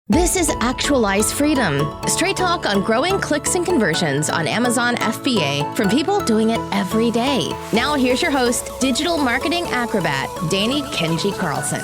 This is Actualize Freedom, straight talk on growing clicks and conversions on Amazon FBA from people doing it every day. Now here's your host, digital marketing acrobat, Danny Kenji Carlson.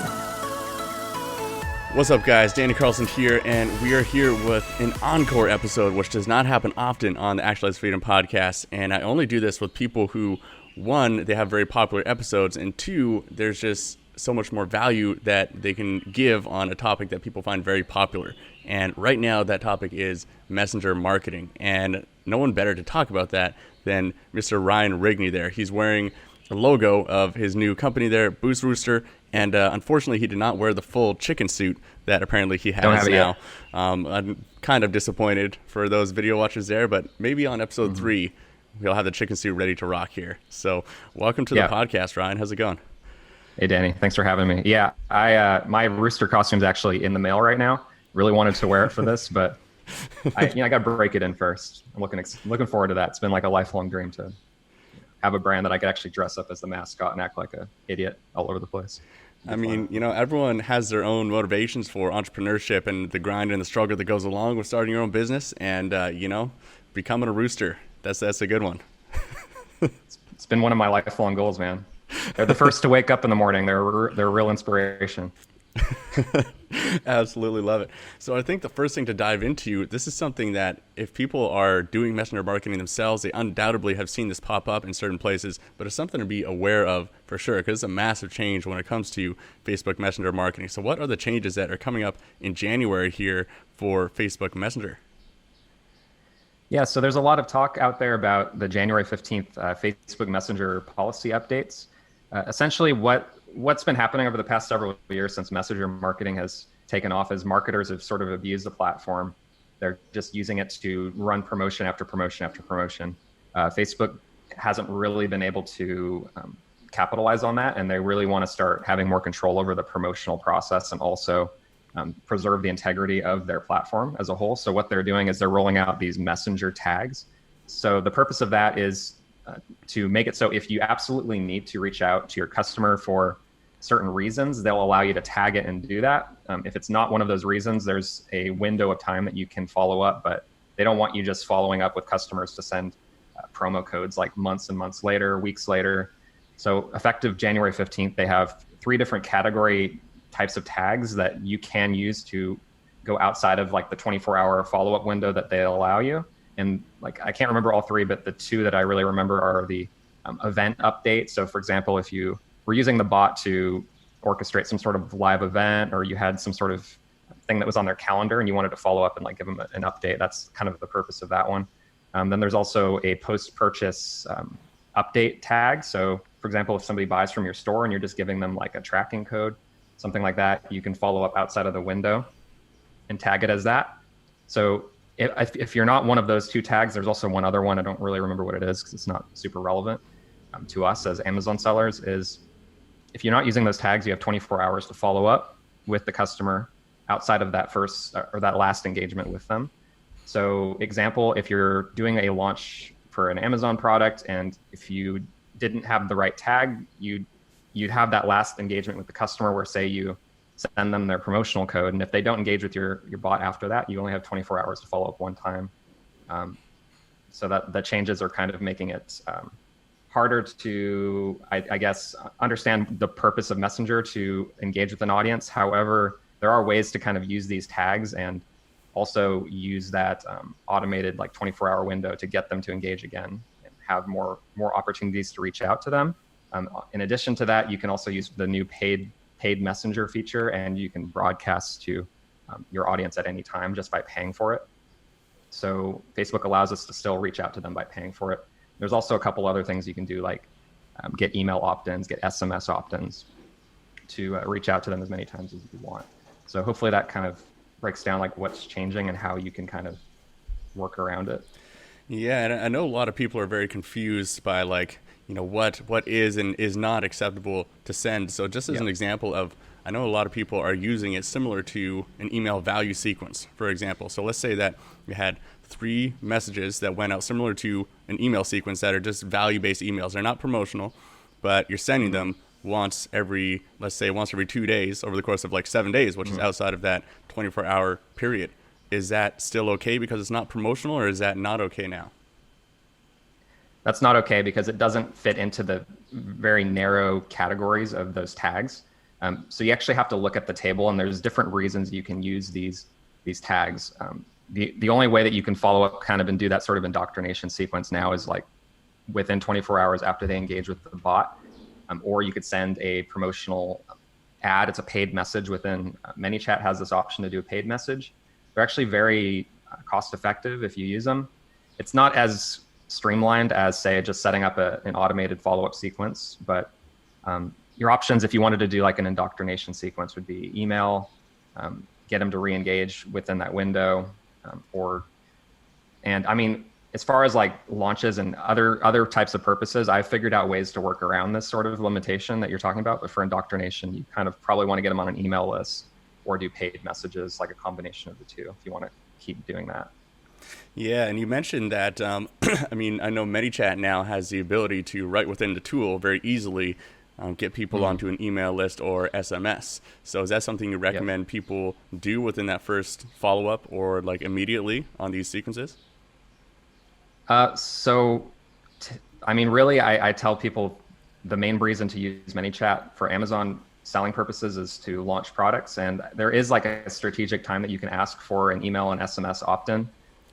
What's up, guys? Danny Carlson here, and we are here with an encore episode, which does not happen often on the Actualize Freedom podcast. And I only do this with people who, one, they have very popular episodes, and two, there's just so much more value that they can give on a topic that people find very popular. And right now, that topic is messenger marketing. And no one better to talk about that than Mr. Ryan Rigney there. He's wearing the logo of his new company there, BoostRooster. And unfortunately, he did not wear the full chicken suit that apparently he has now. I'm kind of disappointed for those video watchers there, but maybe on episode 3, we'll have the chicken suit ready to rock here. So welcome to the podcast, Ryan. How's it going? Hey, Danny. Thanks for having me. Yeah, my rooster costume's actually in the mail right now. Really wanted to wear it for this, but I got to break it in first. I'm looking forward to that. It's been like a lifelong dream to have a brand that I could actually dress up as the mascot and act like an idiot all over the place. I mean, everyone has their own motivations for entrepreneurship and the grind and the struggle that goes along with starting your own business. And, becoming a rooster, that's a good one. It's been one of my lifelong goals, man. They're the first to wake up in the morning. They're a real inspiration. Absolutely love it. So I think the first thing to dive into, this is something that if people are doing messenger marketing themselves, they undoubtedly have seen this pop up in certain places, but it's something to be aware of for sure, because it's a massive change when it comes to Facebook Messenger marketing. So what are the changes that are coming up in January here for Facebook Messenger? Yeah, so there's a lot of talk out there about the January 15th Facebook Messenger policy updates. Essentially, what's been happening over the past several years since messenger marketing has taken off is marketers have sort of abused the platform. They're just using it to run promotion after promotion after promotion. Facebook hasn't really been able to capitalize on that, and they really want to start having more control over the promotional process and also preserve the integrity of their platform as a whole. So what they're doing is they're rolling out these messenger tags. So the purpose of that is to make it so if you absolutely need to reach out to your customer for certain reasons, they'll allow you to tag it and do that. If it's not one of those reasons, there's a window of time that you can follow up, but they don't want you just following up with customers to send promo codes like months and months later, weeks later. So effective January 15th, they have 3 different category types of tags that you can use to go outside of like the 24-hour follow-up window that they allow you. And like, I can't remember all 3, but the 2 that I really remember are the event update. So for example, if you were using the bot to orchestrate some sort of live event, or you had some sort of thing that was on their calendar and you wanted to follow up and like give them an update, that's kind of the purpose of that one. Then there's also a post-purchase update tag. So for example, if somebody buys from your store and you're just giving them like a tracking code, something like that, you can follow up outside of the window and tag it as that. So if you're not one of those 2 tags, there's also one other one. I don't really remember what it is because it's not super relevant to us as Amazon sellers. Is if you're not using those tags, you have 24 hours to follow up with the customer outside of that first or that last engagement with them. So example, if you're doing a launch for an Amazon product and if you didn't have the right tag, you'd have that last engagement with the customer where say you send them their promotional code. And if they don't engage with your bot after that, you only have 24 hours to follow up one time. So that the changes are kind of making it harder to, I guess, understand the purpose of Messenger to engage with an audience. However, there are ways to kind of use these tags and also use that automated like 24-hour window to get them to engage again and have more opportunities to reach out to them. In addition to that, you can also use the new paid messenger feature, and you can broadcast to your audience at any time just by paying for it. So Facebook allows us to still reach out to them by paying for it. There's also a couple other things you can do, like get email opt-ins, get SMS opt-ins to reach out to them as many times as you want. So hopefully that kind of breaks down like what's changing and how you can kind of work around it. Yeah, and I know a lot of people are very confused by like, what is and is not acceptable to send. So just as an example of, I know a lot of people are using it similar to an email value sequence, for example. So let's say that you had 3 messages that went out similar to an email sequence that are just value-based emails. They're not promotional, but you're sending them once every 2 days over the course of like 7 days, which is outside of that 24-hour period. Is that still okay because it's not promotional, or is that not okay now? That's not okay because it doesn't fit into the very narrow categories of those tags. So you actually have to look at the table, and there's different reasons you can use these tags. The only way that you can follow up kind of and do that sort of indoctrination sequence now is like within 24 hours after they engage with the bot, or you could send a promotional ad. It's a paid message within ManyChat has this option to do a paid message. They're actually very cost effective if you use them. It's not as streamlined as, say, just setting up an automated follow-up sequence, but your options, if you wanted to do like an indoctrination sequence, would be email, get them to re-engage within that window, and I mean, as far as like launches and other types of purposes, I've figured out ways to work around this sort of limitation that you're talking about. But for indoctrination, you kind of probably want to get them on an email list or do paid messages, like a combination of the two, if you want to keep doing that. Yeah, and you mentioned that, I mean, I know ManyChat now has the ability to, right within the tool, very easily get people onto an email list or SMS. So is that something you recommend people do within that first follow-up or like immediately on these sequences? I mean, really, I tell people the main reason to use ManyChat for Amazon selling purposes is to launch products. And there is like a strategic time that you can ask for an email and SMS opt-in.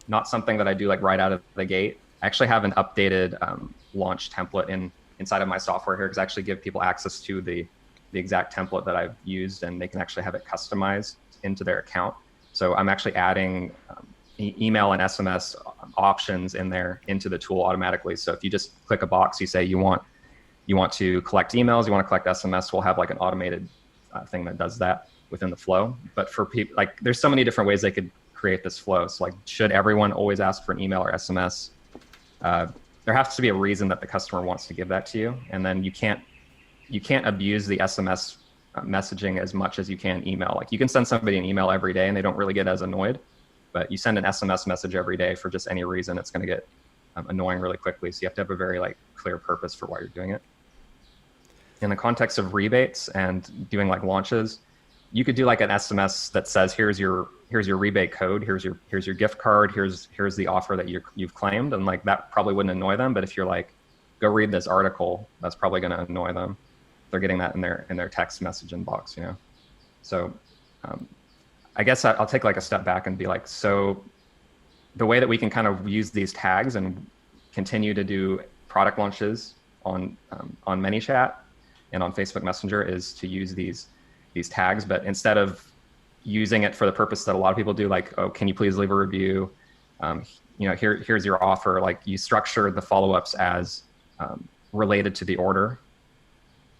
Not something that I do like right out of the gate. I actually have an updated launch template inside of my software here, because I actually give people access to the exact template that I've used, and they can actually have it customized into their account. So I'm actually adding email and SMS options in there into the tool automatically. So if you just click a box, you say you want to collect emails, you want to collect SMS, we'll have like an automated thing that does that within the flow. But for people, like, there's so many different ways they could create this flow. So like, should everyone always ask for an email or SMS? There has to be a reason that the customer wants to give that to you. And then you can't abuse the SMS messaging as much as you can email. Like, you can send somebody an email every day and they don't really get as annoyed, but you send an SMS message every day for just any reason, it's going to get annoying really quickly. So you have to have a very like clear purpose for why you're doing it. In the context of rebates and doing like launches, you could do like an SMS that says, here's your rebate code, here's your gift card, here's the offer that you've claimed, and like that probably wouldn't annoy them. But if you're like, go read this article, that's probably going to annoy them. They're getting that in their text message inbox, you know. So I guess I'll take like a step back and be like, so the way that we can kind of use these tags and continue to do product launches on ManyChat and on Facebook Messenger is to use these tags, but instead of using it for the purpose that a lot of people do, like, oh, can you please leave a review? Here's your offer. Like, you structure the follow-ups as related to the order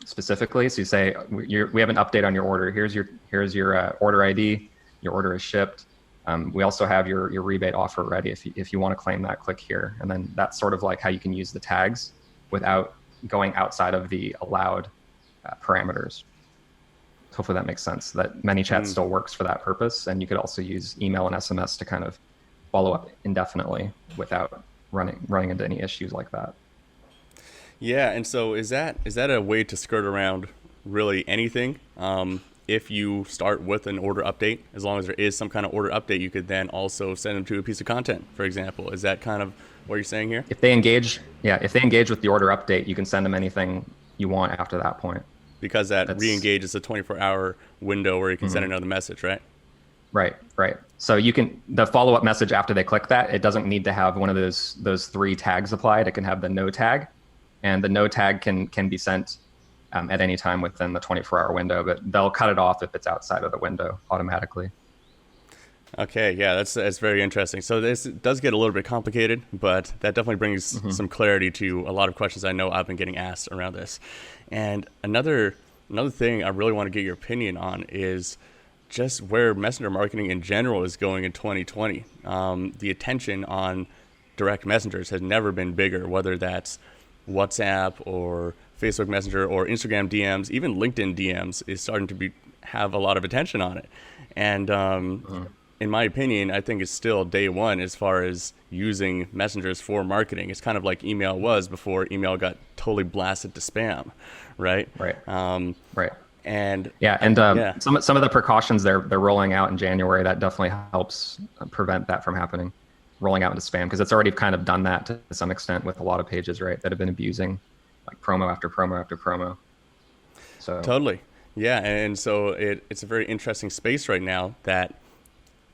specifically. So you say, we have an update on your order. Here's your order ID. Your order is shipped. We also have your rebate offer ready. If you want to claim that, click here. And then that's sort of like how you can use the tags without going outside of the allowed parameters. Hopefully that makes sense, that ManyChat still works for that purpose. And you could also use email and SMS to kind of follow up indefinitely without running into any issues like that. Yeah, and so is that a way to skirt around really anything? If you start with an order update, as long as there is some kind of order update, you could then also send them to a piece of content, for example. Is that kind of what you're saying here? If they engage with the order update, you can send them anything you want after that point. Because that's re-engage is a 24-hour window where you can send another message, right? Right. So the follow-up message after they click that, it doesn't need to have one of those three tags applied. It can have the no tag, and the no tag can be sent at any time within the 24-hour window, but they'll cut it off if it's outside of the window automatically. Okay, yeah, that's very interesting. So this does get a little bit complicated, but that definitely brings some clarity to a lot of questions I know I've been getting asked around this. And another thing I really want to get your opinion on is just where messenger marketing in general is going in 2020. The attention on direct messengers has never been bigger, whether that's WhatsApp or Facebook Messenger or Instagram DMs, even LinkedIn DMs is starting to have a lot of attention on it. And in my opinion, I think it's still day one as far as using messengers for marketing. It's kind of like email was before email got totally blasted to spam, right? Right. Right. And some of the precautions they're rolling out in January, that definitely helps prevent that from happening, rolling out into spam, because it's already kind of done that to some extent with a lot of pages, right, that have been abusing like promo after promo after promo. So totally. Yeah. And so it's a very interesting space right now that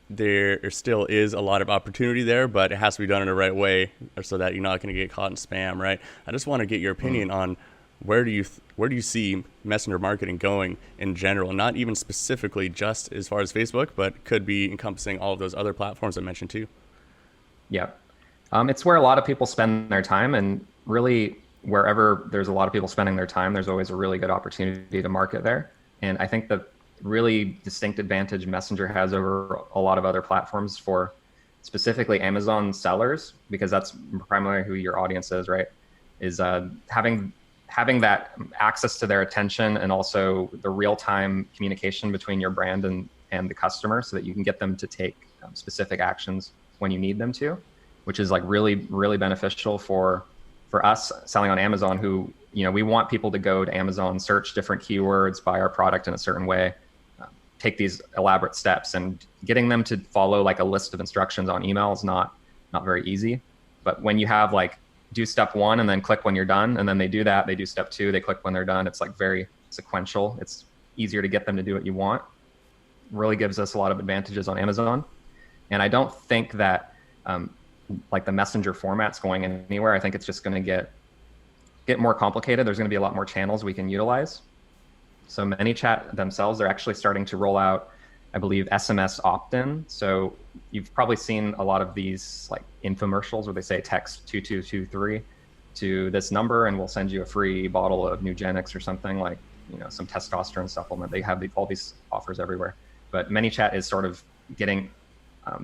there still is a lot of opportunity there, but it has to be done in the right way so that you're not going to get caught in spam, right? I just want to get your opinion on where do you see messenger marketing going in general, not even specifically just as far as Facebook, but could be encompassing all of those other platforms I mentioned too. Yeah. It's where a lot of people spend their time, and really wherever there's a lot of people spending their time, there's always a really good opportunity to market there. And I think the really distinct advantage Messenger has over a lot of other platforms for specifically Amazon sellers, because that's primarily who your audience is, right? Is having that access to their attention, and also the real-time communication between your brand and the customer, so that you can get them to take specific actions when you need them to, which is like really, really beneficial for us selling on Amazon, who, we want people to go to Amazon, search different keywords, buy our product in a certain way, take these elaborate steps, and getting them to follow like a list of instructions on email is not very easy. But when you have like, do step one and then click when you're done, and then they do that, they do step two, they click when they're done, it's like very sequential. It's easier to get them to do what you want. Really gives us a lot of advantages on Amazon. And I don't think that like the messenger format's going anywhere. I think it's just going to get more complicated. There's going to be a lot more channels we can utilize. So ManyChat themselves, they're actually starting to roll out, I believe, SMS opt-in. So you've probably seen a lot of these like infomercials where they say text 2223 to this number and we'll send you a free bottle of Nugenix or something, like, some testosterone supplement. They have all these offers everywhere. But ManyChat is sort of getting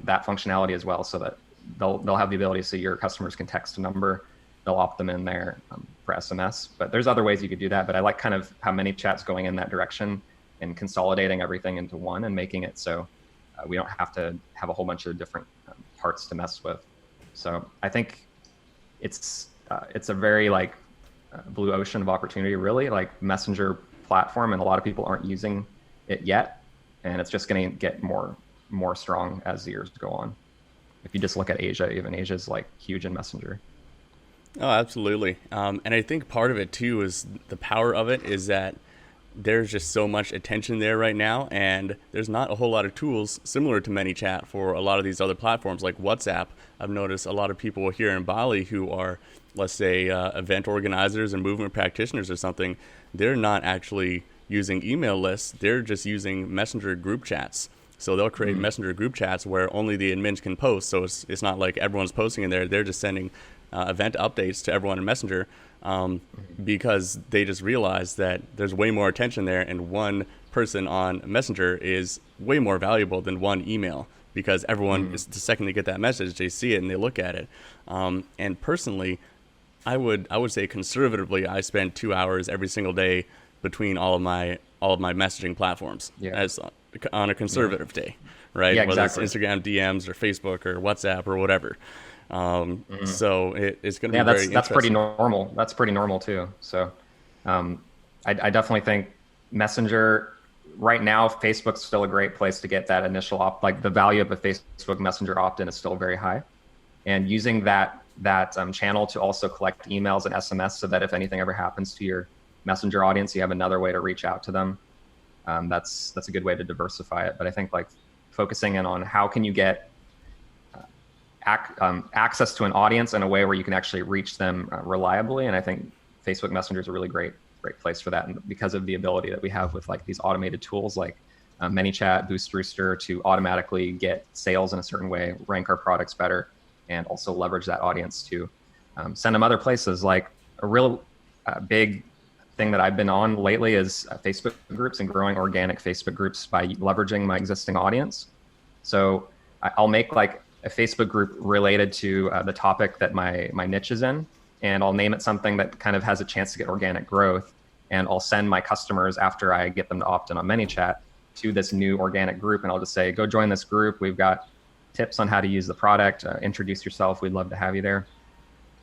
that functionality as well, so that they'll have the ability so your customers can text a number. They'll opt them in there for SMS. But there's other ways you could do that. But I like kind of how ManyChat's going in that direction and consolidating everything into one and making it so we don't have to have a whole bunch of different parts to mess with. So I think it's a very like blue ocean of opportunity, really, like messenger platform, and a lot of people aren't using it yet. And it's just going to get more strong as the years go on. If you just look at Asia, even Asia's like huge in messenger. Oh, absolutely. And I think part of it too is the power of it is that there's just so much attention there right now, and there's not a whole lot of tools similar to ManyChat for a lot of these other platforms like WhatsApp. I've noticed a lot of people here in Bali who are, let's say, event organizers and movement practitioners or something. They're not actually using email lists. They're just using messenger group chats. So they'll create messenger group chats where only the admins can post. So it's not like everyone's posting in there. They're just sending event updates to everyone in Messenger because they just realize that there's way more attention there, and one person on Messenger is way more valuable than one email, because everyone is the second they get that message, they see it and they look at it. And personally, I would say conservatively, I spend 2 hours every single day between all of my messaging platforms as on a conservative day, right? Yeah, whether exactly. it's Instagram DMs or Facebook or WhatsApp or whatever. So it's going to be very interesting. That's pretty normal. That's pretty normal too. So I definitely think Messenger right now, Facebook's still a great place to get that initial like the value of a Facebook Messenger opt-in is still very high, and using that channel to also collect emails and SMS, so that if anything ever happens to your Messenger audience, you have another way to reach out to them. That's a good way to diversify it. But I think like focusing in on how can you get access to an audience in a way where you can actually reach them reliably. And I think Facebook Messenger is a really great place for that. And because of the ability that we have with like these automated tools like ManyChat, BoostRooster, to automatically get sales in a certain way, rank our products better, and also leverage that audience to send them other places. Like a real big thing that I've been on lately is Facebook groups and growing organic Facebook groups by leveraging my existing audience. So I'll make like a Facebook group related to the topic that my niche is in, and I'll name it something that kind of has a chance to get organic growth. And I'll send my customers, after I get them to opt in on ManyChat, to this new organic group, and I'll just say, go join this group. We've got tips on how to use the product. Introduce yourself. We'd love to have you there.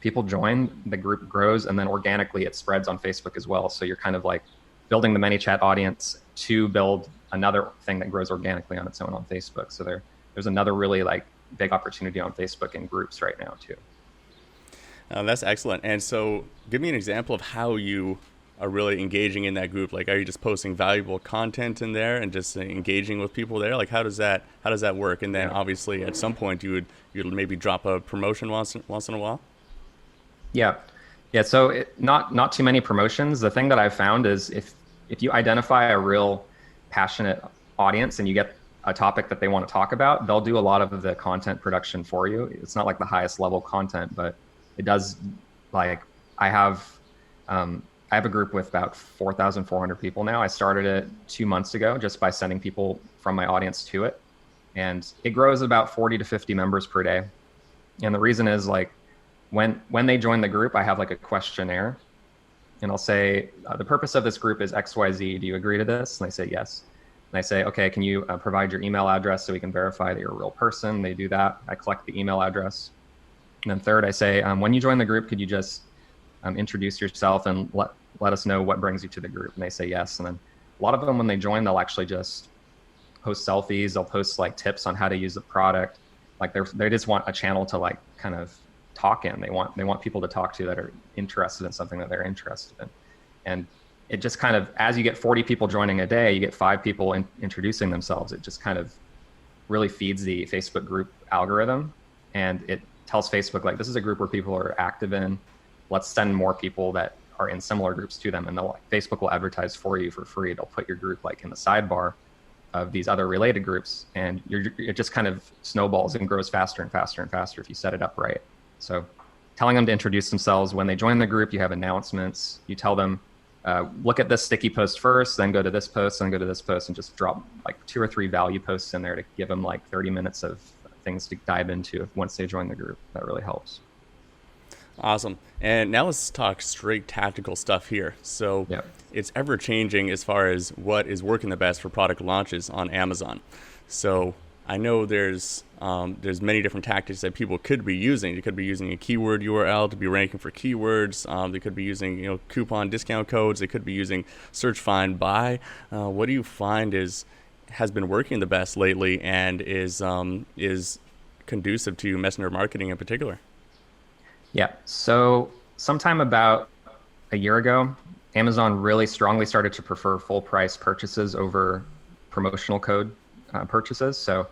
People join, the group grows, and then organically it spreads on Facebook as well. So you're kind of like building the ManyChat audience to build another thing that grows organically on its own on Facebook. So there's another really like big opportunity on Facebook and groups right now too. That's excellent. And so give me an example of how you are really engaging in that group. Like, are you just posting valuable content in there and just engaging with people there? Like, how does that work? And then obviously at some point you'd maybe drop a promotion once in a while. Yeah. So not too many promotions. The thing that I've found is if you identify a real passionate audience and you get a topic that they want to talk about, they'll do a lot of the content production for you. It's not like the highest level content, but it does. Like I have a group with about 4,400 people now. I started it 2 months ago just by sending people from my audience to it. And it grows about 40 to 50 members per day. And the reason is like when they join the group, I have like a questionnaire and I'll say, the purpose of this group is XYZ. Do you agree to this? And they say yes. And I say, okay, can you provide your email address so we can verify that you're a real person? They do that. I collect the email address. And then third, I say, when you join the group, could you just introduce yourself and let us know what brings you to the group? And they say yes. And then a lot of them, when they join, they'll actually just post selfies. They'll post like tips on how to use the product. Like they just want a channel to like kind of talk in. They want people to talk to that are interested in something that they're interested in. And it just kind of, as you get 40 people joining a day, you get 5 people introducing themselves. It just kind of really feeds the Facebook group algorithm. And it tells Facebook, like, this is a group where people are active in. Let's send more people that are in similar groups to them. And Facebook will advertise for you for free. They'll put your group like in the sidebar of these other related groups. And it just kind of snowballs and grows faster and faster and faster if you set it up right. So telling them to introduce themselves. When they join the group, you have announcements. You tell them, look at this sticky post first, then go to this post, then go to this post, and just drop like 2 or 3 value posts in there to give them like 30 minutes of things to dive into once they join the group. That really helps. Awesome. And now let's talk straight tactical stuff here. So It's ever changing as far as what is working the best for product launches on Amazon. So I know there's many different tactics that people could be using. They could be using a keyword URL to be ranking for keywords. They could be using coupon discount codes. They could be using search, find, buy. What do you find has been working the best lately and is conducive to messenger marketing in particular? Yeah. So sometime about a year ago, Amazon really strongly started to prefer full price purchases over promotional code purchases. So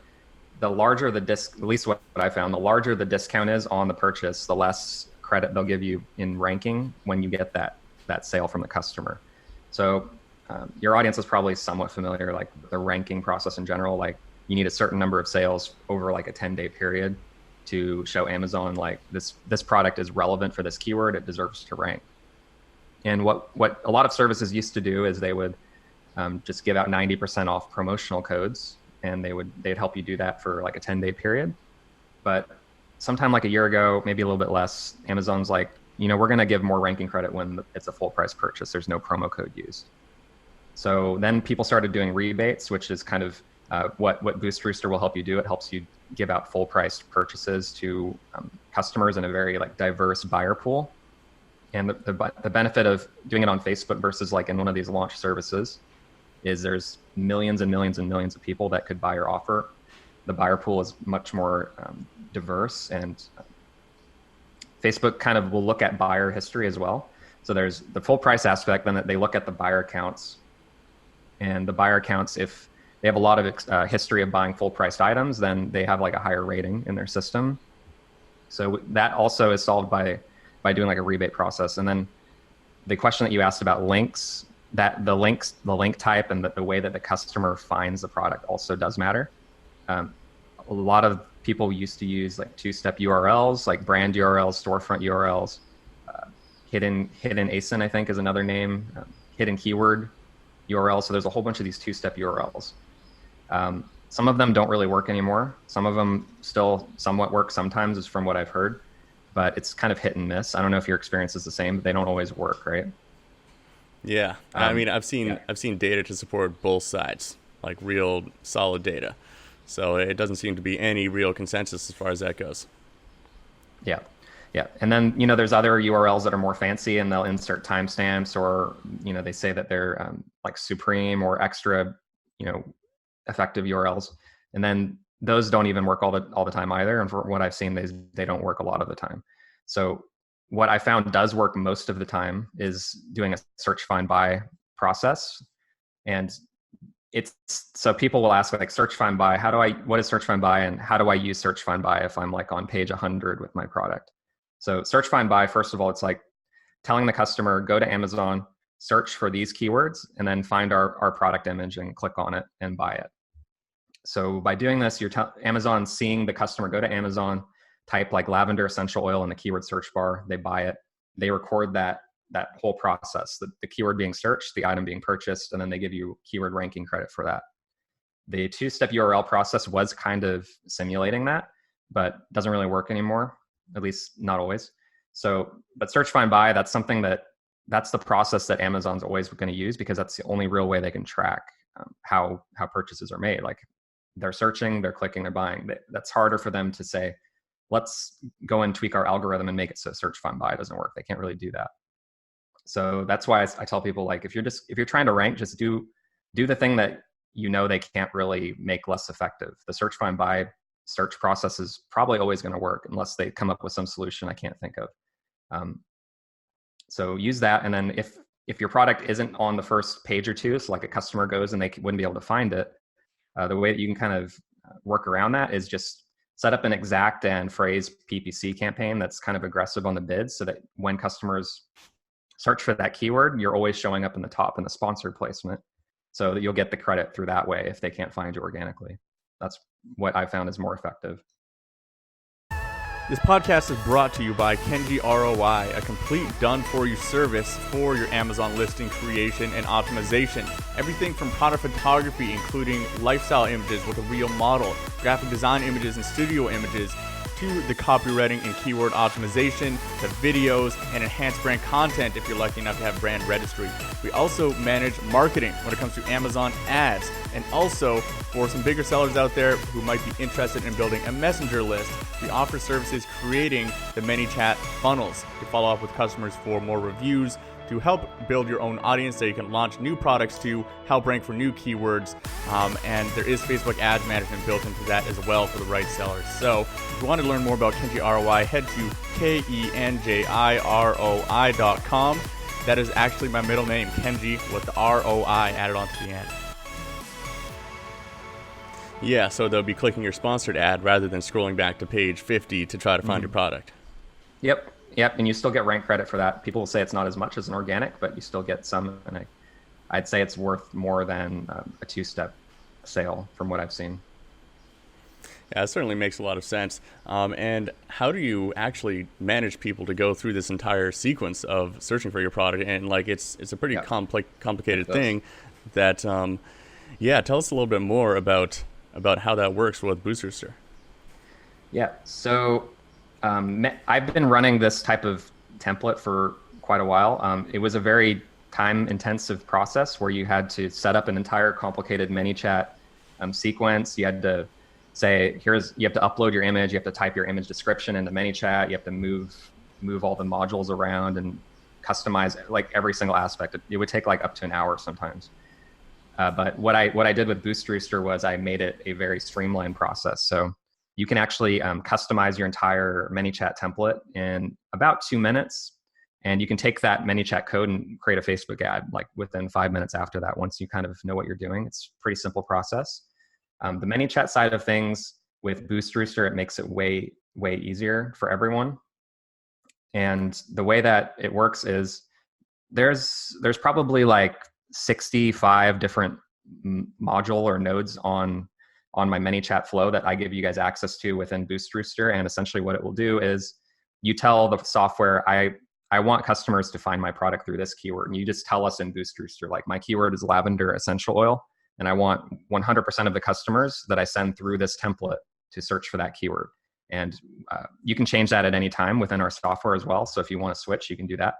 the larger the at least what I found, the larger the discount is on the purchase, the less credit they'll give you in ranking when you get that sale from the customer. So your audience is probably somewhat familiar, like the ranking process in general. Like you need a certain number of sales over like a 10-day period to show Amazon like this product is relevant for this keyword, it deserves to rank. And what a lot of services used to do is they would just give out 90% off promotional codes, and they'd help you do that for like a 10-day period. But sometime like a year ago, maybe a little bit less, Amazon's like, we're going to give more ranking credit when it's a full price purchase. There's no promo code used. So then people started doing rebates, which is kind of what BoostRooster will help you do. It helps you give out full price purchases to customers in a very like diverse buyer pool. And the benefit of doing it on Facebook versus like in one of these launch services is there's millions and millions and millions of people that could buy your offer. The buyer pool is much more diverse, and Facebook kind of will look at buyer history as well. So there's the full price aspect, then they look at the buyer accounts. And the buyer accounts, if they have a lot of history of buying full priced items, then they have like a higher rating in their system. So that also is solved by doing like a rebate process. And then the question that you asked about links, that the link type and the way that the customer finds the product also does matter. A lot of people used to use like 2-step URLs, like brand URLs, storefront URLs, hidden ASIN, I think is another name, hidden keyword URL. So there's a whole bunch of these 2-step URLs. Some of them don't really work anymore. Some of them still somewhat work sometimes, is from what I've heard, but it's kind of hit and miss. I don't know if your experience is the same, but they don't always work, right? Yeah. I mean, I've seen data to support both sides. like real solid data. So it doesn't seem to be any real consensus as far as that goes. Yeah. Yeah. And then, there's other URLs that are more fancy and they'll insert timestamps, or, they say that they're like supreme or extra, effective URLs. And then those don't even work all the time either. And for what I've seen, they don't work a lot of the time. So what I found does work most of the time is doing a search, find, buy process. And so people will ask like search, find, buy, what is search, find, buy, and how do I use search, find, buy if I'm like on page 100 with my product? So search, find, buy, first of all, it's like telling the customer, go to Amazon, search for these keywords, and then find our product image and click on it and buy it. So by doing this, Amazon seeing the customer go to Amazon, type like lavender essential oil in the keyword search bar, they buy it, they record that whole process, the keyword being searched, the item being purchased, and then they give you keyword ranking credit for that. The two-step URL process was kind of simulating that, but doesn't really work anymore, at least not always. So, but search, find, buy, that's the process that Amazon's always going to use, because that's the only real way they can track how purchases are made. Like they're searching, they're clicking, they're buying. That's harder for them to say, let's go and tweak our algorithm and make it so search, find, buy doesn't work. They can't really do that. So that's why I tell people, like, if you're trying to rank, just do the thing that they can't really make less effective. The search, find, buy search process is probably always going to work unless they come up with some solution I can't think of. So use that. And then if your product isn't on the first page or two, so like a customer goes and they wouldn't be able to find it, the way that you can kind of work around that is just set up an exact and phrase PPC campaign that's kind of aggressive on the bids, so that when customers search for that keyword, you're always showing up in the top in the sponsored placement, so that you'll get the credit through that way if they can't find you organically. That's what I found is more effective. This podcast is brought to you by Kenji ROI, a complete done-for-you service for your Amazon listing creation and optimization. Everything from product photography, including lifestyle images with a real model, graphic design images and studio images, to the copywriting and keyword optimization, to videos and enhanced brand content if you're lucky enough to have brand registry. We also manage marketing when it comes to Amazon ads, and also for some bigger sellers out there who might be interested in building a messenger list, we offer services creating the ManyChat funnels to follow up with customers for more reviews, to help build your own audience that you can launch new products to, help rank for new keywords, and there is Facebook ads management built into that as well for the right sellers. So if you want to learn more about Kenji ROI, head to KenjiROI.com. That is actually my middle name, Kenji, with the ROI added onto the end. Yeah, so they'll be clicking your sponsored ad rather than scrolling back to page 50 to try to find your product. Yep, and you still get rank credit for that. People will say it's not as much as an organic, but you still get some, and I'd say it's worth more than a two-step sale from what I've seen. Yeah, it certainly makes a lot of sense. And how do you actually manage people to go through this entire sequence of searching for your product? And like it's a pretty complicated thing. That tell us a little bit more about how that works with BoostRooster. Yeah, so I've been running this type of template for quite a while. It was a very time-intensive process where you had to set up an entire complicated ManyChat sequence. You had to say, you have to upload your image, you have to type your image description into ManyChat, you have to move all the modules around and customize like every single aspect. It would take like up to an hour sometimes. But what I did with BoostRooster was I made it a very streamlined process. So you can actually customize your entire ManyChat template in about 2 minutes. And you can take that ManyChat code and create a Facebook ad like within 5 minutes after that, once you kind of know what you're doing. It's a pretty simple process. The ManyChat side of things with BoostRooster, it makes it way, way easier for everyone. And the way that it works is there's probably like 65 different module or nodes on my ManyChat flow that I give you guys access to within BoostRooster. And essentially what it will do is you tell the software, I want customers to find my product through this keyword. And you just tell us in BoostRooster, like my keyword is lavender essential oil. And I want 100% of the customers that I send through this template to search for that keyword. And you can change that at any time within our software as well. So if you want to switch, you can do that.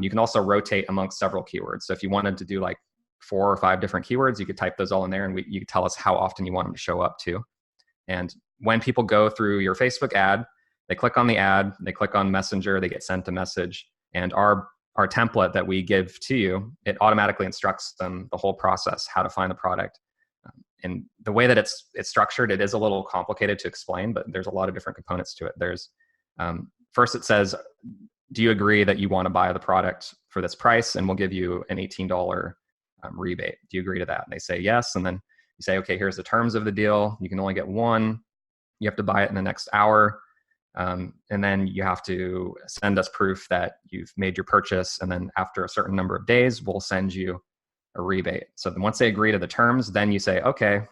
You can also rotate amongst several keywords. So if you wanted to do like 4 or 5 different keywords. You could type those all in there, and you could tell us how often you want them to show up to. And when people go through your Facebook ad, they click on the ad, they click on Messenger, they get sent a message, and our template that we give to you, it automatically instructs them the whole process, how to find the product. And the way that it's structured, it is a little complicated to explain, but there's a lot of different components to it. There's first it says, do you agree that you want to buy the product for this price? And we'll give you an $18 rebate. Do you agree to that? And they say yes. And then you say, okay, here's the terms of the deal. You can only get one. You have to buy it in the next hour. And then you have to send us proof that you've made your purchase. And then after a certain number of days, we'll send you a rebate. So then once they agree to the terms, then you say, okay,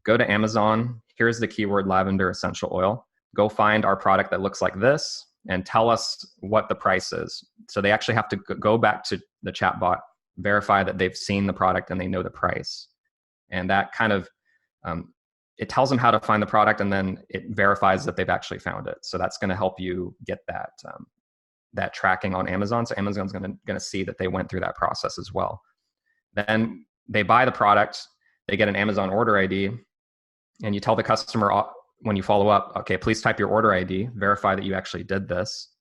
go to Amazon. Here's the keyword lavender essential oil. Go find our product that looks like this and tell us what the price is. So they actually have to go back to the chatbot, verify that they've seen the product and they know the price. And that kind of, it tells them how to find the product, and then it verifies that they've actually found it. So that's going to help you get that tracking on Amazon. So Amazon's going to see that they went through that process as well. Then they buy the product, they get an Amazon order ID, and you tell the customer when you follow up, okay, please type your order ID, verify that you actually did this.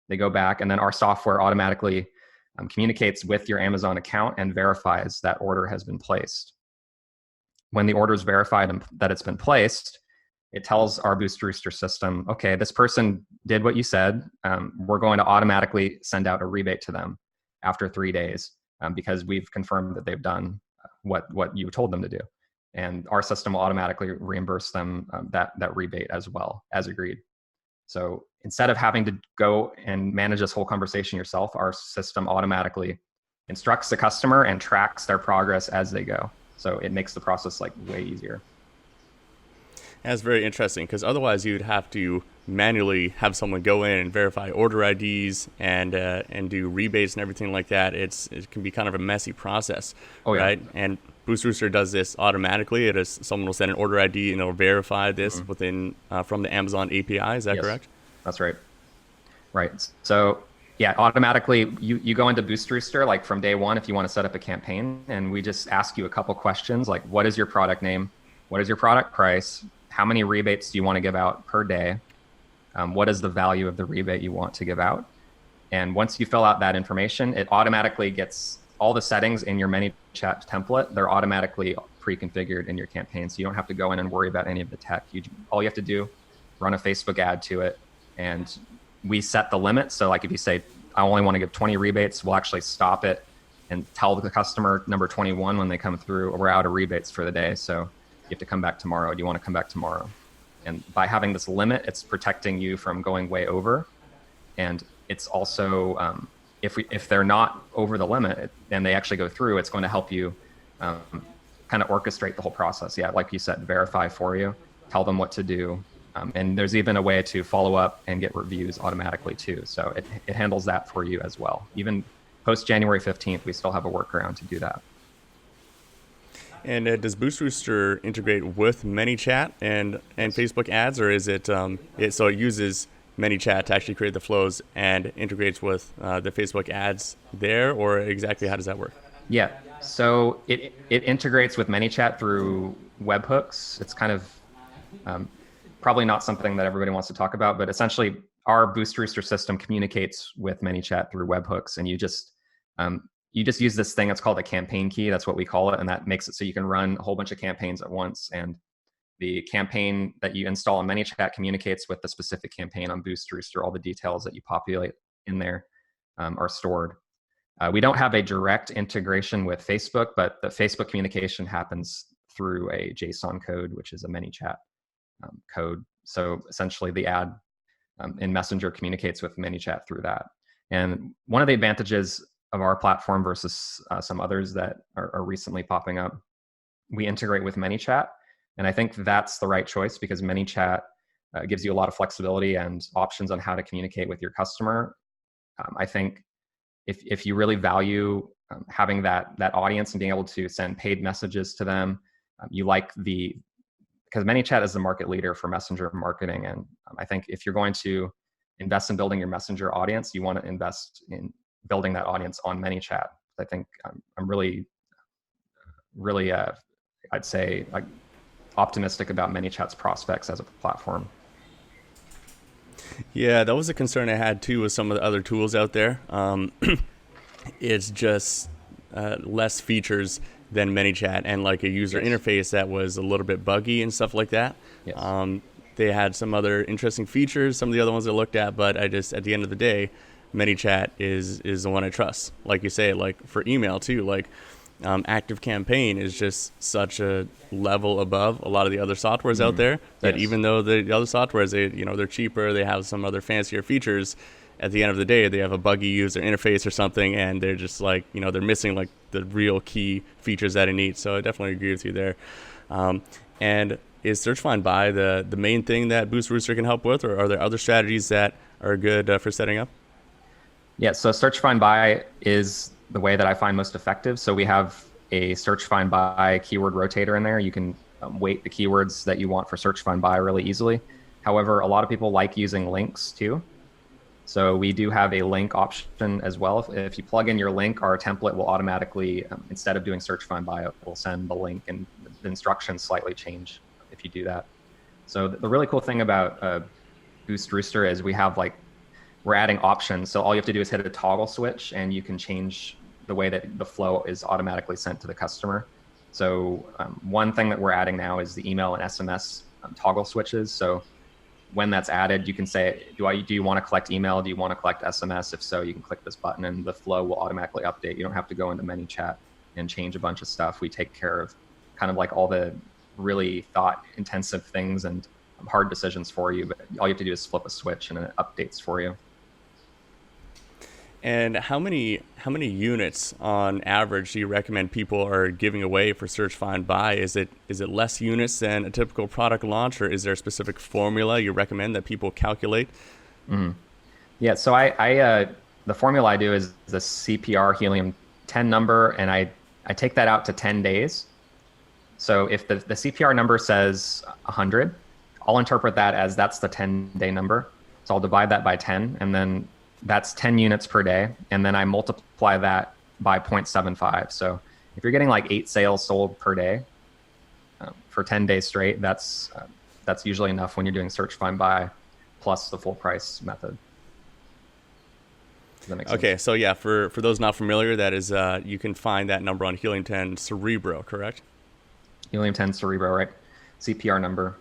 They go back, and then our software automatically communicates with your Amazon account and verifies that order has been placed. When the order is verified and that it's been placed, it tells our BoostRooster system, okay, this person did what you said. We're going to automatically send out a rebate to them after 3 days because we've confirmed that they've done what you told them to do. And our system will automatically reimburse them that rebate as well, as agreed. So instead of having to go and manage this whole conversation yourself, our system automatically instructs the customer and tracks their progress as they go. So it makes the process like way easier. That's very interesting, because otherwise you'd have to manually have someone go in and verify order IDs and do rebates and everything like that. It can be kind of a messy process, right? And BoostRooster does this automatically. Someone will send an order ID and it'll verify this within from the Amazon API. Is that correct? That's right. Right. So yeah, automatically you go into BoostRooster like from day one if you want to set up a campaign, and we just ask you a couple questions like, what is your product name? What is your product price? How many rebates do you want to give out per day? What is the value of the rebate you want to give out? And once you fill out that information, it automatically gets all the settings in your ManyChat template. They're automatically pre-configured in your campaign. So you don't have to go in and worry about any of the tech. All you have to do, run a Facebook ad to it. And we set the limit. So like if you say, I only want to give 20 rebates, we'll actually stop it and tell the customer number 21 when they come through, we're out of rebates for the day. So you have to come back tomorrow. Do you want to come back tomorrow? And by having this limit, it's protecting you from going way over. And it's also, if they're not over the limit and they actually go through, it's going to help you kind of orchestrate the whole process. Yeah, like you said, verify for you, tell them what to do. And there's even a way to follow up and get reviews automatically too. So it handles that for you as well. Even post January 15th, we still have a workaround to do that. And does BoostRooster integrate with ManyChat and Facebook ads, or is it so it uses ManyChat to actually create the flows and integrates with the Facebook ads there, or exactly how does that work? Yeah, so it integrates with ManyChat through webhooks. It's kind of probably not something that everybody wants to talk about, but essentially our BoostRooster system communicates with ManyChat through webhooks, and you just use this thing that's called a campaign key. That's what we call it, and that makes it so you can run a whole bunch of campaigns at once. And the campaign that you install in ManyChat communicates with the specific campaign on BoostRooster. All the details that you populate in there are stored. We don't have a direct integration with Facebook, but the Facebook communication happens through a JSON code, which is a ManyChat code. So essentially the ad in Messenger communicates with ManyChat through that. And one of the advantages of our platform versus some others that are recently popping up, we integrate with ManyChat. And I think that's the right choice because ManyChat gives you a lot of flexibility and options on how to communicate with your customer. I think if you really value having that audience and being able to send paid messages to them, because ManyChat is the market leader for messenger marketing. And I think if you're going to invest in building your messenger audience, you want to invest in building that audience on ManyChat. I think I'm really really, I'd say, like, optimistic about ManyChat's prospects as a platform. Yeah, that was a concern I had too with some of the other tools out there. It's just less features than ManyChat, and like a user interface that was a little bit buggy and stuff like that. Yes. They had some other interesting features, some of the other ones I looked at, but I just, at the end of the day, ManyChat is the one I trust. Like you say, like for email too, like Active Campaign is just such a level above a lot of the other softwares out there that even though the other softwares, they're cheaper, they have some other fancier features, at the end of the day, they have a buggy user interface or something, and they're just like, they're missing like the real key features that it needs. So I definitely agree with you there. And is Search Find Buy the main thing that BoostRooster can help with, or are there other strategies that are good for setting up? Yeah, so Search Find Buy is the way that I find most effective. So we have a Search Find Buy keyword rotator in there. You can weight the keywords that you want for Search Find Buy really easily. However, a lot of people like using links too. So we do have a link option as well. If you plug in your link, our template will automatically, instead of doing Search Find Buy, it will send the link, and the instructions slightly change if you do that. So the really cool thing about BoostRooster is we're adding options. So all you have to do is hit a toggle switch, and you can change the way that the flow is automatically sent to the customer. So one thing that we're adding now is the email and SMS toggle switches. So when that's added, you can say, do you want to collect email? Do you want to collect SMS? If so, you can click this button and the flow will automatically update. You don't have to go into ManyChat and change a bunch of stuff. We take care of kind of like all the really thought intensive things and hard decisions for you, but all you have to do is flip a switch and it updates for you. And how many units on average do you recommend people are giving away for Search Find Buy? Is it less units than a typical product launch, or is there a specific formula you recommend that people calculate? Mm-hmm. Yeah, so I the formula I do is the CPR helium 10 number, and I take that out to 10 days. So if the CPR number says 100, I'll interpret that as that's the 10-day number. So I'll divide that by 10, and then that's 10 units per day. And then I multiply that by 0.75. So if you're getting like 8 sales sold per day for 10 days straight, that's usually enough when you're doing Search Find Buy plus the full price method. Does that make sense? Okay, so yeah, for those not familiar, that is you can find that number on Helium 10 Cerebro, correct? Helium 10 Cerebro, right? CPR number.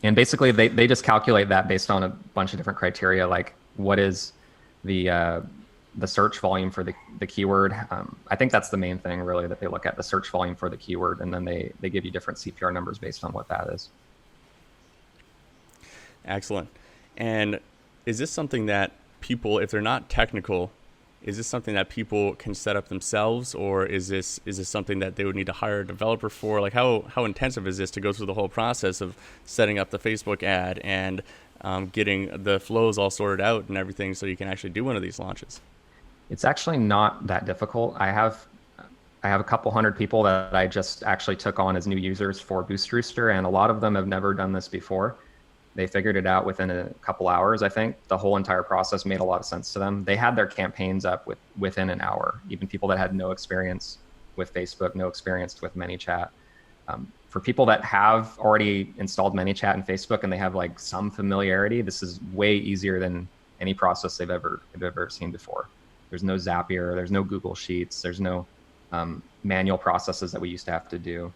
And basically they just calculate that based on a bunch of different criteria, like what is the search volume for the keyword. I think that's the main thing really that they look at, the search volume for the keyword, and then they give you different CPR numbers based on what that is. Excellent. And is this something that people, if they're not technical, is this something that people can set up themselves, or is this something that they would need to hire a developer for? Like how intensive is this to go through the whole process of setting up the Facebook ad and getting the flows all sorted out and everything so you can actually do one of these launches? It's actually not that difficult. I have a couple hundred people that I just actually took on as new users for BoostRooster, and a lot of them have never done this before. They figured it out within a couple hours. I think the whole entire process made a lot of sense to them. They had their campaigns up within an hour, even people that had no experience with Facebook, no experience with ManyChat. For people that have already installed ManyChat and Facebook and they have like some familiarity, this is way easier than any process they've ever seen before. There's no Zapier, there's no Google Sheets, there's no manual processes that we used to have to do.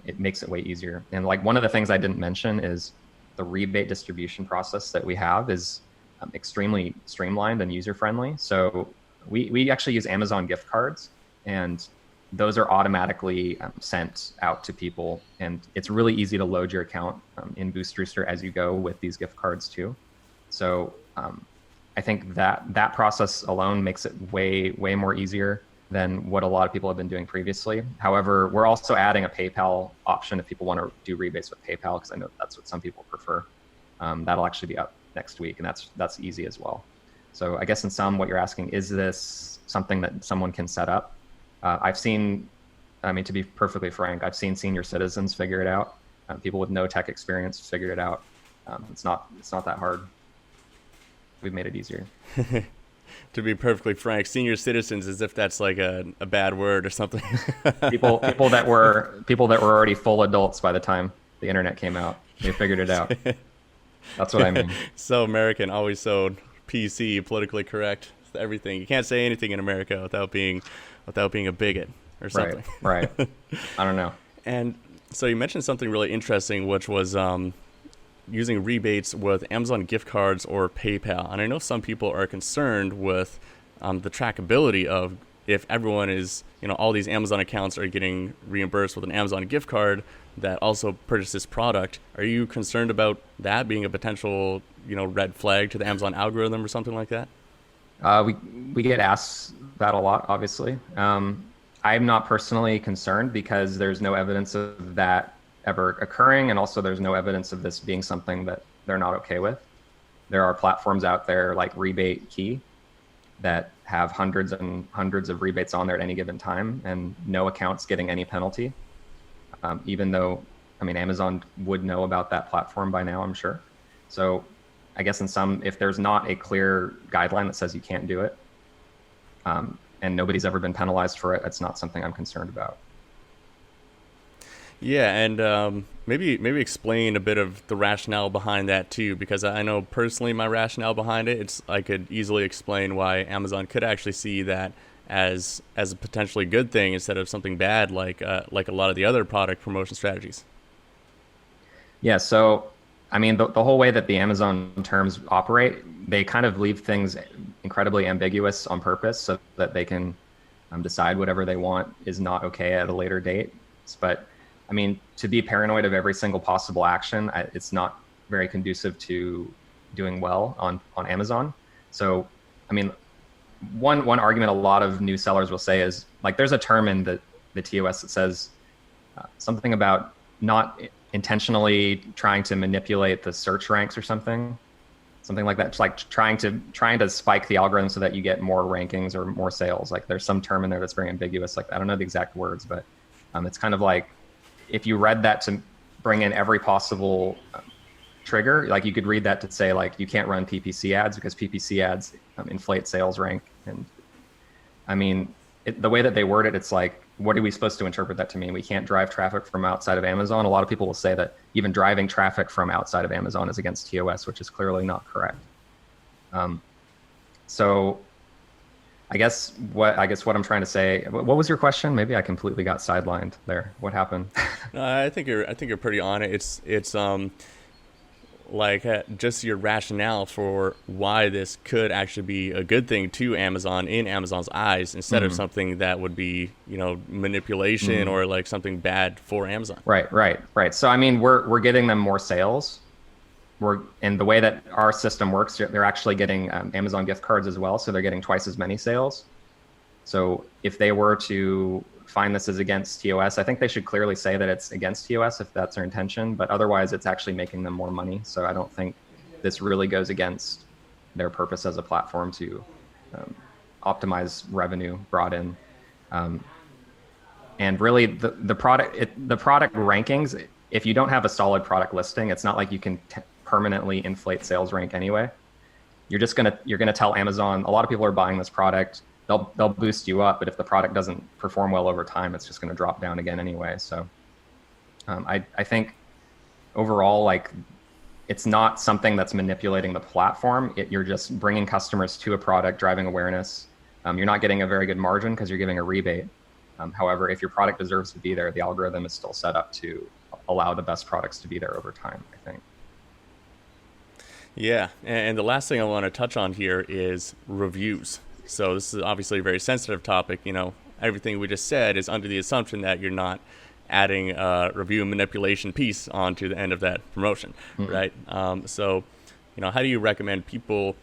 It makes it way easier. And like one of the things I didn't mention is the rebate distribution process that we have is extremely streamlined and user-friendly. So we actually use Amazon gift cards, and those are automatically sent out to people. And it's really easy to load your account in BoostRooster as you go with these gift cards too. So I think that process alone makes it way more easier than what a lot of people have been doing previously. However, we're also adding a PayPal option if people want to do rebates with PayPal, because I know that's what some people prefer. That'll actually be up next week, and that's easy as well. So I guess in sum, what you're asking, is this something that someone can set up? To be perfectly frank, I've seen senior citizens figure it out. People with no tech experience figured it out. It's not that hard. We've made it easier. To be perfectly frank, senior citizens, as if that's like a bad word or something. People that were already full adults by the time the internet came out. They figured it out. That's what I mean. So American, always so PC, politically correct, everything. You can't say anything in America without being a bigot or something. Right. I don't know. And so you mentioned something really interesting, which was using rebates with Amazon gift cards or PayPal. And I know some people are concerned with the trackability of if everyone is, all these Amazon accounts are getting reimbursed with an Amazon gift card that also purchased this product. Are you concerned about that being a potential, red flag to the Amazon algorithm or something like that? We get asked that a lot, obviously. I'm not personally concerned because there's no evidence of that ever occurring, and also there's no evidence of this being something that they're not okay with. There are platforms out there like Rebate Key that have hundreds and hundreds of rebates on there at any given time, and no account's getting any penalty. Even though, Amazon would know about that platform by now, I'm sure. So I guess if there's not a clear guideline that says you can't do it, and nobody's ever been penalized for it, that's not something I'm concerned about. Yeah, and maybe explain a bit of the rationale behind that too, because I know personally my rationale behind it. I could easily explain why Amazon could actually see that as a potentially good thing instead of something bad, like a lot of the other product promotion strategies. Yeah, so the whole way that the Amazon terms operate, they kind of leave things incredibly ambiguous on purpose so that they can decide whatever they want is not okay at a later date. But to be paranoid of every single possible action, it's not very conducive to doing well on Amazon. So, one argument a lot of new sellers will say is, like, there's a term in the TOS that says something about not intentionally trying to manipulate the search ranks or something like that. It's like trying to spike the algorithm so that you get more rankings or more sales. Like, there's some term in there that's very ambiguous. Like, I don't know the exact words, but it's kind of like, if you read that to bring in every possible trigger, like you could read that to say, like, you can't run PPC ads because PPC ads inflate sales rank. And the way that they word it, it's like, what are we supposed to interpret that to mean? We can't drive traffic from outside of Amazon. A lot of people will say that even driving traffic from outside of Amazon is against TOS, which is clearly not correct. So I guess what I'm trying to say, what was your question? Maybe I completely got sidelined there. What happened? No, I think you're pretty on it. It's just your rationale for why this could actually be a good thing to Amazon in Amazon's eyes, instead of something that would be, manipulation or like something bad for Amazon. Right. So we're getting them more sales. And the way that our system works, they're actually getting Amazon gift cards as well, so they're getting twice as many sales. So if they were to find this as against TOS, I think they should clearly say that it's against TOS if that's their intention, but otherwise it's actually making them more money. So I don't think this really goes against their purpose as a platform to optimize revenue brought in. And really the product rankings, if you don't have a solid product listing, it's not like you can permanently inflate sales rank anyway. You're gonna tell Amazon, a lot of people are buying this product, they'll boost you up, but if the product doesn't perform well over time, it's just gonna drop down again anyway. So I think overall, like, it's not something that's manipulating the platform. You're just bringing customers to a product, driving awareness. You're not getting a very good margin because you're giving a rebate. However, if your product deserves to be there, the algorithm is still set up to allow the best products to be there over time, I think. Yeah, and the last thing I want to touch on here is reviews. So this is obviously a very sensitive topic. Everything we just said is under the assumption that you're not adding a review manipulation piece onto the end of that promotion, right? So, how do you recommend people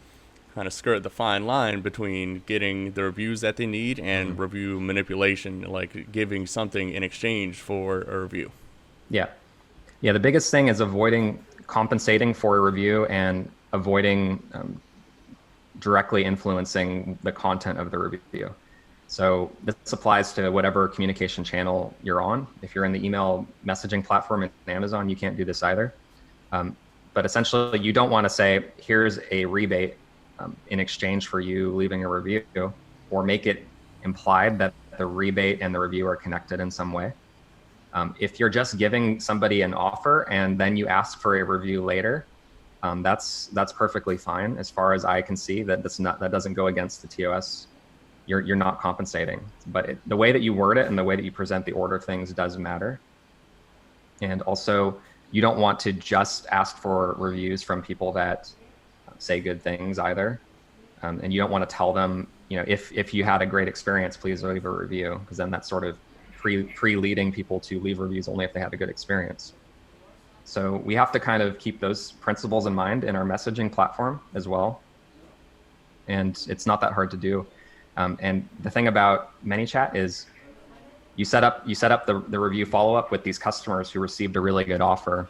kind of skirt the fine line between getting the reviews that they need and review manipulation, like giving something in exchange for a review? Yeah, the biggest thing is avoiding compensating for a review and avoiding directly influencing the content of the review. So this applies to whatever communication channel you're on. If you're in the email messaging platform in Amazon, you can't do this either. But essentially, you don't want to say, here's a rebate in exchange for you leaving a review, or make it implied that the rebate and the review are connected in some way. If you're just giving somebody an offer and then you ask for a review later, that's perfectly fine. As far as I can see, that doesn't go against the TOS. You're not compensating, but the way that you word it and the way that you present the order of things does matter. And also, you don't want to just ask for reviews from people that say good things either. And you don't want to tell them, if you had a great experience, please leave a review, because then that's sort of pre-leading people to leave reviews only if they had a good experience. So we have to kind of keep those principles in mind in our messaging platform as well. And it's not that hard to do. And the thing about ManyChat is you set up the review follow-up with these customers who received a really good offer.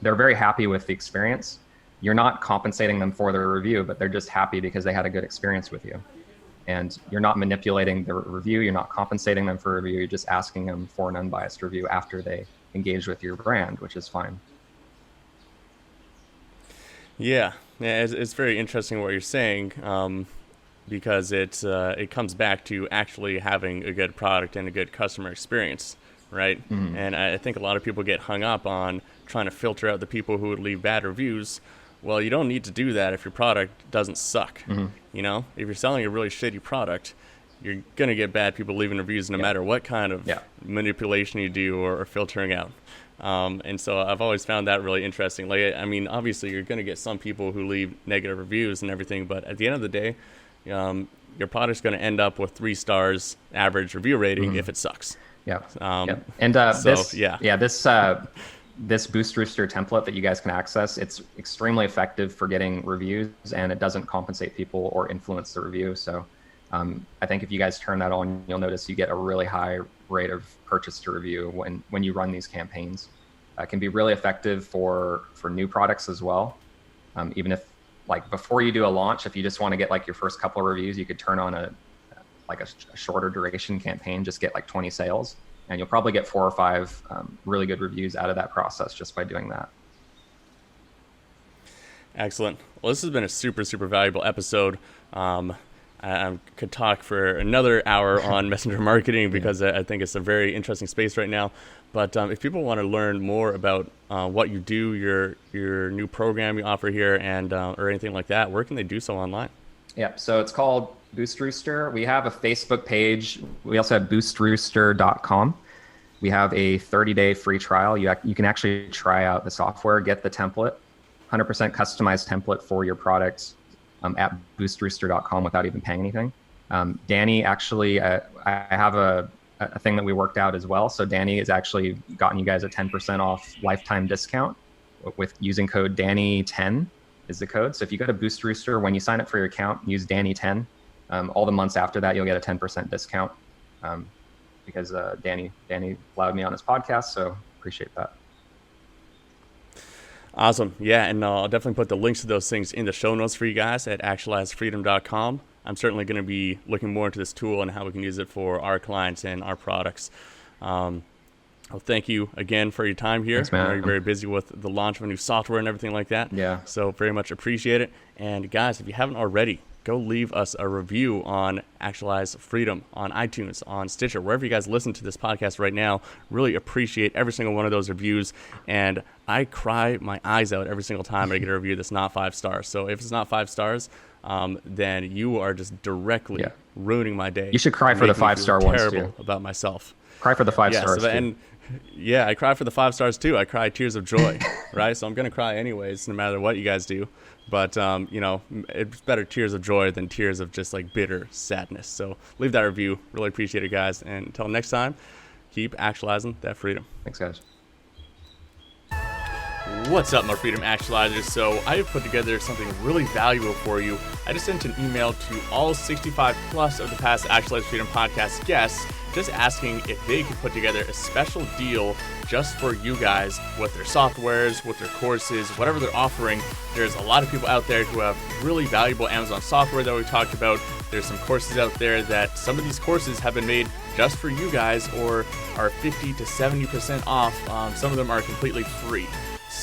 They're very happy with the experience. You're not compensating them for their review, but they're just happy because they had a good experience with you. And you're not manipulating the review. You're not compensating them for a review. You're just asking them for an unbiased review after they engage with your brand, which is fine. Yeah, it's very interesting what you're saying, because it comes back to actually having a good product and a good customer experience, right? Mm-hmm. And I think a lot of people get hung up on trying to filter out the people who would leave bad reviews. Well, you don't need to do that if your product doesn't suck. Mm-hmm. If you're selling a really shitty product, you're going to get bad people leaving reviews no matter what kind of manipulation you do or filtering out. And so I've always found that really interesting. Obviously you're going to get some people who leave negative reviews and everything, but at the end of the day, your product's going to end up with 3 stars average review rating if it sucks. Yeah. And this Boost Rooster template that you guys can access, it's extremely effective for getting reviews, and it doesn't compensate people or influence the review. So I think if you guys turn that on, you'll notice you get a really high rate of purchase to review when you run these campaigns. It can be really effective for new products as well. Even if, before you do a launch, if you just want to get your first couple of reviews, you could turn on a shorter duration campaign, just get 20 sales, and you'll probably get 4 or 5 really good reviews out of that process just by doing that. Excellent. Well, this has been a super, super valuable episode. I could talk for another hour on messenger marketing because I think it's a very interesting space right now. But if people want to learn more about what you do, your new program you offer here, and or anything like that, where can they do so online? Yeah, so it's called Boost Rooster. We have a Facebook page. We also have BoostRooster.com. We have a 30-day free trial. You can actually try out the software, get the template, 100% customized template for your products at BoostRooster.com without even paying anything. Danny, actually, I have a thing that we worked out as well. So Danny has actually gotten you guys a 10% off lifetime discount with using code Danny10 is the code. So if you go to Boost Rooster, when you sign up for your account, use Danny10. All the months after that, you'll get a 10% discount because Danny allowed me on his podcast. So appreciate that. Awesome. Yeah, and I'll definitely put the links to those things in the show notes for you guys at actualizefreedom.com. I'm certainly going to be looking more into this tool and how we can use it for our clients and our products. Well, thank you again for your time here. Thanks, man. I know you're very busy with the launch of a new software and everything like that. Yeah. So very much appreciate it. And guys, if you haven't already, go leave us a review on Actualize Freedom, on iTunes, on Stitcher, wherever you guys listen to this podcast right now. Really appreciate every single one of those reviews. And I cry my eyes out every single time I get a review that's not 5 stars. So if it's not 5 stars, then you are just directly ruining my day. You should cry for the 5-star ones too. Terrible about myself. Cry for the 5 stars too. And yeah, I cry for the 5 stars too. I cry tears of joy, right? So I'm going to cry anyways, no matter what you guys do. But, it's better tears of joy than tears of just bitter sadness. So leave that review. Really appreciate it, guys. And until next time, keep actualizing that freedom. Thanks, guys. What's up, my Freedom Actualizers? So I have put together something really valuable for you. I just sent an email to all 65 plus of the past Actualize Freedom podcast guests, just asking if they could put together a special deal just for you guys with their softwares, with their courses, whatever they're offering. There's a lot of people out there who have really valuable Amazon software that we talked about. There's some courses out there that some of these courses have been made just for you guys or are 50 to 70% off. Some of them are completely free.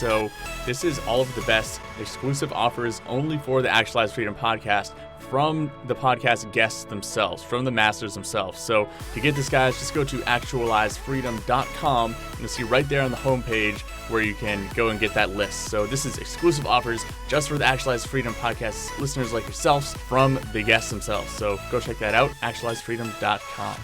So this is all of the best exclusive offers only for the Actualize Freedom podcast from the podcast guests themselves, from the masters themselves. So to get this, guys, just go to actualizefreedom.com and you'll see right there on the homepage where you can go and get that list. So this is exclusive offers just for the Actualize Freedom podcast listeners like yourselves from the guests themselves. So go check that out, actualizefreedom.com.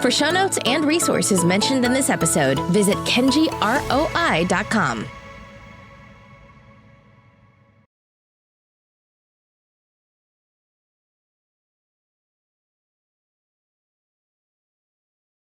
For show notes and resources mentioned in this episode, visit kenjiroi.com.